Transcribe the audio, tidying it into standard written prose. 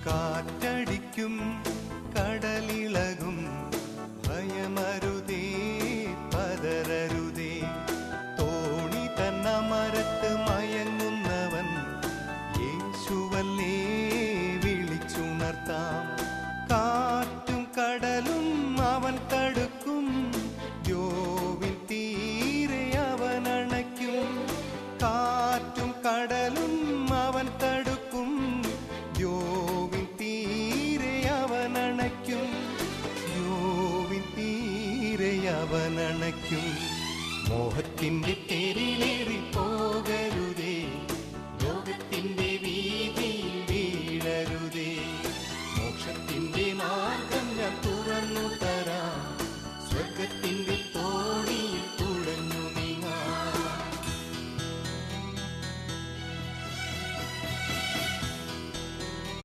കാറ്റടിക്കും കടലിളകും ഭയമരുതേ പതരരുതേ. തോണി തന്ന മരത്ത് മയങ്ങുന്നവൻ യേശുവല്ലേ വിളിച്ചുണർത്താം. കാറ്റും കടലും അവൻ തടുക്കും, ദ്യോവിൻ തീരെ അവൻ അണയ്ക്കും. കാറ്റും കടലും അവൻ തടുക്കും, ദ്യോവിൻ തീരെ അവൻ അണയ്ക്കും. ദ്യോവിൻ തീരെ അവൻ അണയ്ക്കും. മോഹത്തിൻ്റെ